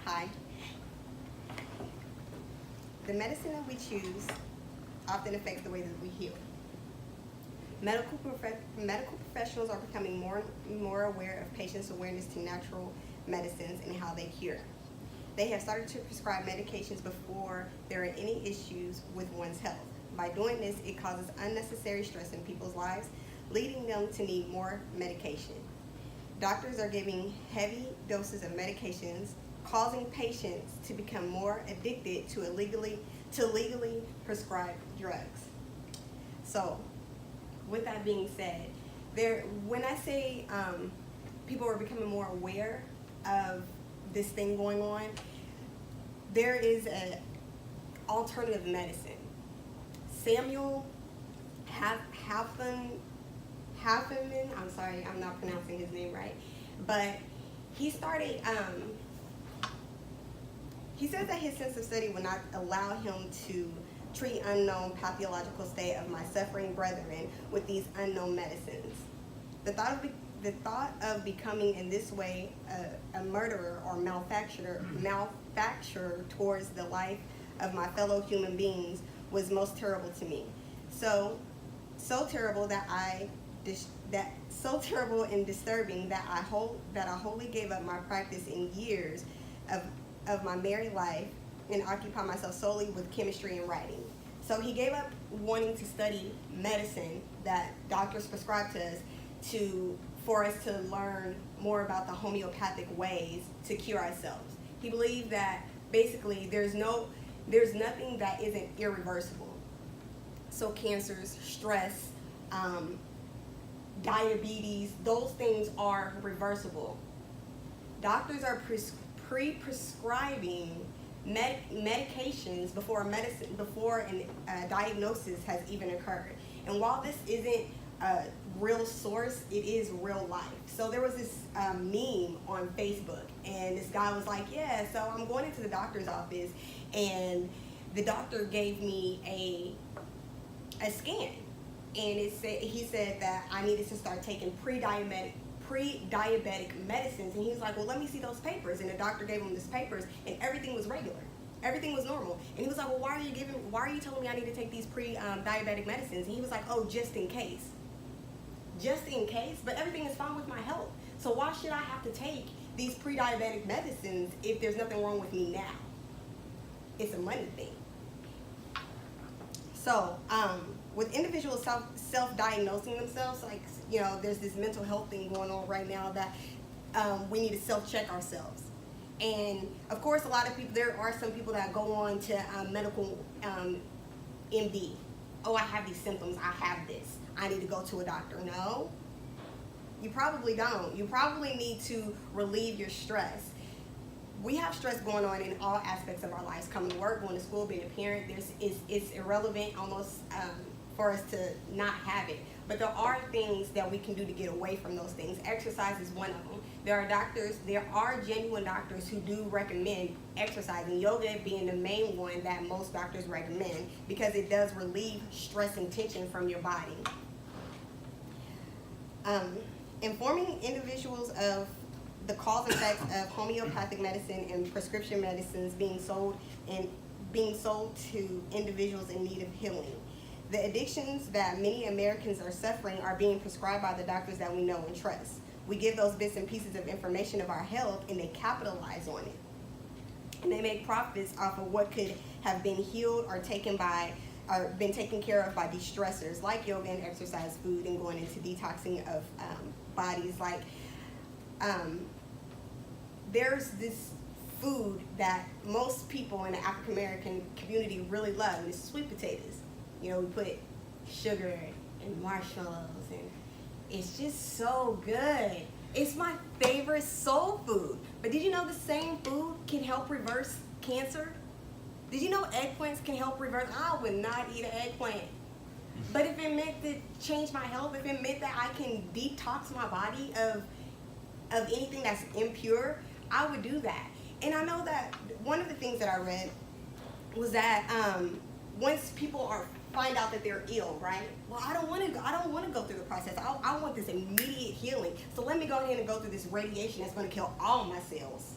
Hi. The medicine that we choose often affects the way that we heal. Medical professionals are becoming more and more aware of patients' awareness to natural medicines and how they cure. They have started to prescribe medications before there are any issues with one's health. By doing this, it causes unnecessary stress in people's lives, leading them to need more medication. Doctors are giving heavy doses of medications, causing patients to become more addicted to legally prescribed drugs. So, with that being said, when I say people are becoming more aware of this thing going on, there is an alternative medicine. Samuel Hafeman, I'm sorry, I'm not pronouncing his name right, but he started, he says that his sense of study will not allow him to treat unknown pathological state of my suffering brethren with these unknown medicines. The thought of becoming in this way a murderer or malefactor towards the life of my fellow human beings was most terrible to me. So terrible so terrible and disturbing that I wholly gave up my practice in years of my married life and occupy myself solely with chemistry and writing. So he gave up wanting to study medicine that doctors prescribe to us for us to learn more about the homeopathic ways to cure ourselves. He believed that basically there's nothing that isn't irreversible. So cancers, stress, diabetes, those things are reversible. Doctors are pre-prescribing medications before a diagnosis has even occurred. And while this isn't a real source, it is real life. So there was this meme on Facebook, and this guy was like, yeah, so I'm going into the doctor's office, and the doctor gave me a scan, and he said that I needed to start taking pre-diabetic medicines, and he was like, well, let me see those papers. And the doctor gave him these papers, and everything was regular, everything was normal. And he was like, well, why are you telling me I need to take these pre-diabetic medicines? And he was like, oh, just in case, but everything is fine with my health, so why should I have to take these pre-diabetic medicines if there's nothing wrong with me now? It's a money thing. So with individuals self-diagnosing themselves, like, you know, there's this mental health thing going on right now that we need to self-check ourselves. And of course, there are some people that go on to medical MD. Oh, I have these symptoms, I have this, I need to go to a doctor. No, you probably don't. You probably need to relieve your stress. We have stress going on in all aspects of our lives. Coming to work, going to school, being a parent, it's irrelevant almost for us to not have it. But there are things that we can do to get away from those things. Exercise is one of them. There are genuine doctors who do recommend exercising, yoga being the main one that most doctors recommend, because it does relieve stress and tension from your body. Informing individuals of the cause and effects of homeopathic medicine and prescription medicines being sold to individuals in need of healing. The addictions that many Americans are suffering are being prescribed by the doctors that we know and trust. We give those bits and pieces of information of our health, and they capitalize on it. And they make profits off of what could have been healed or been taken care of by these stressors like yoga and exercise, food, and going into detoxing of bodies. Like there's this food that most people in the African American community really love, and it's sweet potatoes. You know, we put sugar and marshmallows, and it's just so good. It's my favorite soul food. But did you know the same food can help reverse cancer? Did you know eggplants can help reverse? I would not eat an eggplant. But if it meant to change my health, if it meant that I can detox my body of anything that's impure, I would do that. And I know that one of the things that I read was that once people find out that they're ill, right? Well, I don't want to go through the process. I want this immediate healing. So let me go ahead and go through this radiation that's going to kill all my cells.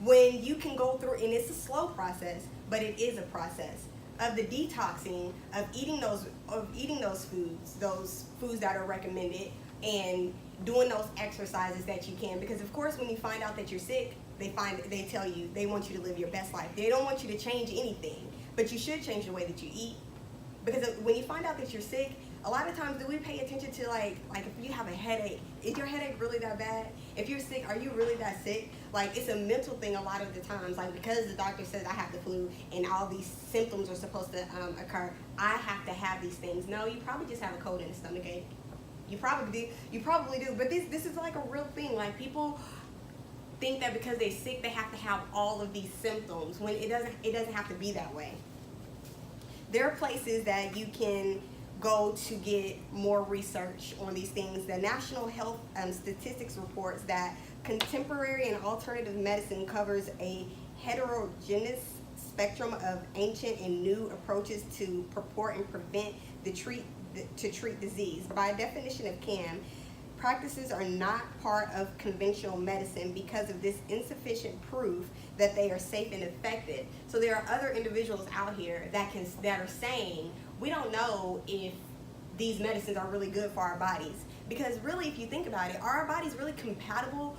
when you can go through, and it's a slow process, but it is a process of the detoxing, of eating those foods that are recommended, and doing those exercises that you can. Because of course, when you find out that you're sick, they tell you they want you to live your best life. They don't want you to change anything, but you should change the way that you eat. Because when you find out that you're sick, a lot of times, do we pay attention to like if you have a headache, is your headache really that bad? If you're sick, are you really that sick? Like, it's a mental thing a lot of the times. Like, because the doctor says I have the flu and all these symptoms are supposed to occur, I have to have these things. No, you probably just have a cold and a stomach ache. You probably do. But this is like a real thing. Like, people think that because they're sick, they have to have all of these symptoms, when it doesn't have to be that way. There are places that you can go to get more research on these things. The National Health Statistics reports that contemporary and alternative medicine covers a heterogeneous spectrum of ancient and new approaches to purport and prevent to treat disease. By definition of CAM, practices are not part of conventional medicine because of this insufficient proof that they are safe and effective. So there are other individuals out here that are saying, we don't know if these medicines are really good for our bodies. Because really, if you think about it, are our bodies really compatible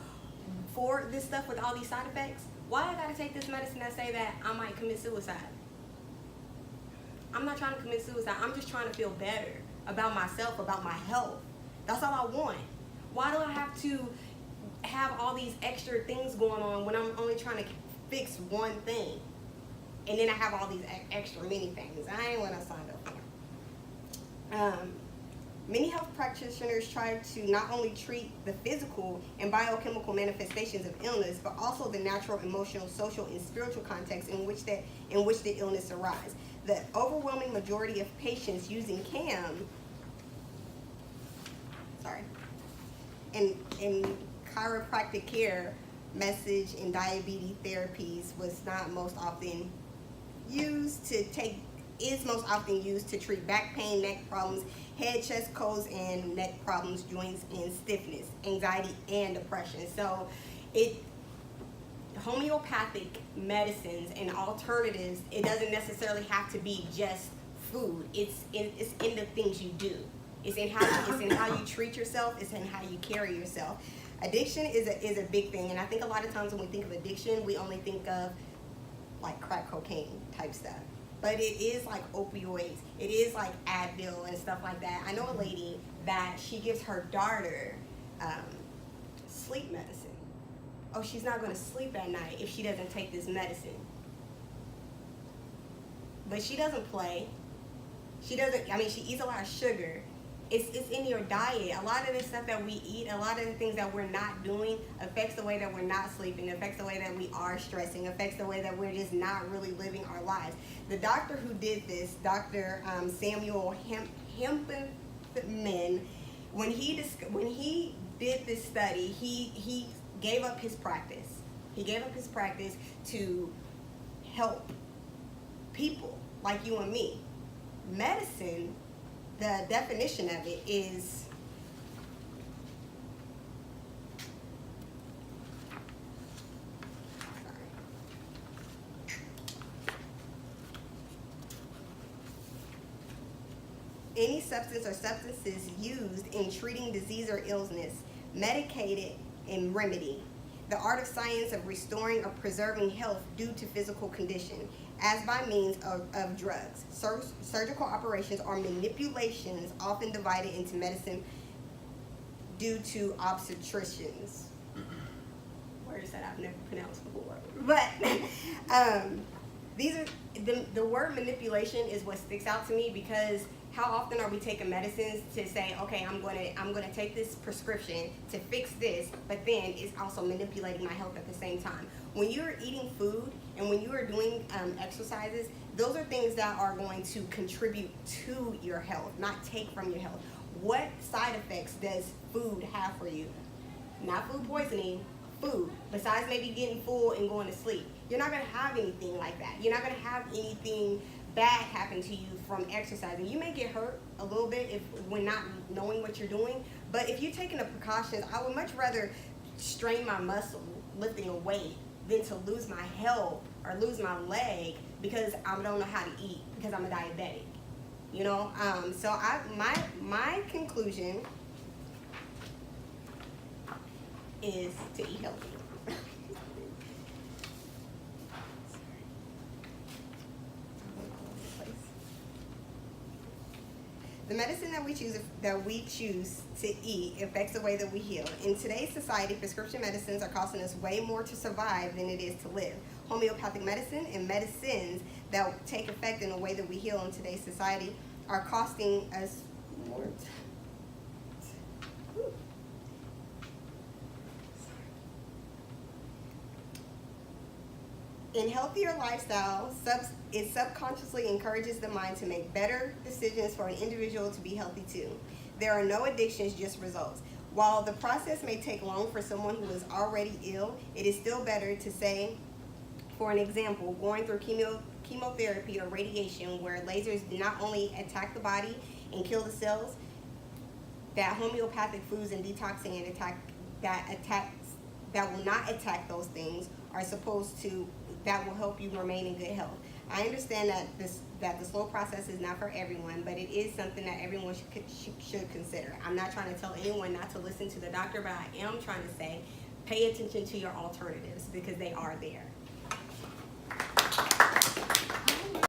for this stuff with all these side effects? Why I gotta take this medicine that say that I might commit suicide? I'm not trying to commit suicide. I'm just trying to feel better about myself, about my health. That's all I want. Why do I have to have all these extra things going on when I'm only trying to fix one thing? And then I have all these extra many things. I ain't what I signed up for. Many health practitioners try to not only treat the physical and biochemical manifestations of illness, but also the natural, emotional, social, and spiritual context in which the illness arises. The overwhelming majority of patients using CAM, in chiropractic care, massage and diabetes therapies is most often used to treat back pain, neck problems, head, chest, colds, and neck problems, joints, and stiffness, anxiety, and depression. So homeopathic medicines and alternatives, it doesn't necessarily have to be just food. It's in the things you do. It's in how you treat yourself. It's in how you carry yourself. Addiction is a big thing, and I think a lot of times when we think of addiction, we only think of like crack cocaine type stuff. But it is like opioids. It is like Advil and stuff like that. I know a lady that she gives her daughter sleep medicine. Oh, she's not going to sleep at night if she doesn't take this medicine. But she doesn't play. She eats a lot of sugar. It's in your diet. A lot of the stuff that we eat, a lot of the things that we're not doing affects the way that we're not sleeping, affects the way that we are stressing, affects the way that we're just not really living our lives. The doctor who did this, Dr. Samuel Hempman, when he did this study, he gave up his practice. He gave up his practice to help people like you and me. Medicine, the definition of it is any substance or substances used in treating disease or illness, medicated and remedy. The art of science of restoring or preserving health due to physical condition, as by means of drugs. Surgical operations or manipulations often divided into medicine due to obstetricians. Words that I've never pronounced before. But these are the word manipulation is what sticks out to me, because how often are we taking medicines to say, okay, I'm gonna take this prescription to fix this, but then it's also manipulating my health at the same time. When you're eating food and when you are doing exercises, those are things that are going to contribute to your health, not take from your health. What side effects does food have for you? Not food poisoning, food. Besides maybe getting full and going to sleep. You're not gonna have anything like that. You're not gonna have anything bad happen to you from exercising. You may get hurt a little bit when not knowing what you're doing, but if you're taking the precautions, I would much rather strain my muscle lifting a weight than to lose my health or lose my leg because I don't know how to eat because I'm a diabetic. You know, so my conclusion is to eat healthy. The medicine that we choose to eat affects the way that we heal. In today's society, prescription medicines are costing us way more to survive than it is to live. Homeopathic medicine and medicines that take effect in the way that we heal in today's society are costing us more. In healthier lifestyle, it subconsciously encourages the mind to make better decisions for an individual to be healthy too. There are no addictions, just results. While the process may take long for someone who is already ill, it is still better to say, for an example, going through chemotherapy or radiation where lasers not only attack the body and kill the cells, that homeopathic foods and detoxing and that will not attack those things are supposed to, that will help you remain in good health. I understand that the slow process is not for everyone, but it is something that everyone should consider. I'm not trying to tell anyone not to listen to the doctor, but I am trying to say pay attention to your alternatives because they are there.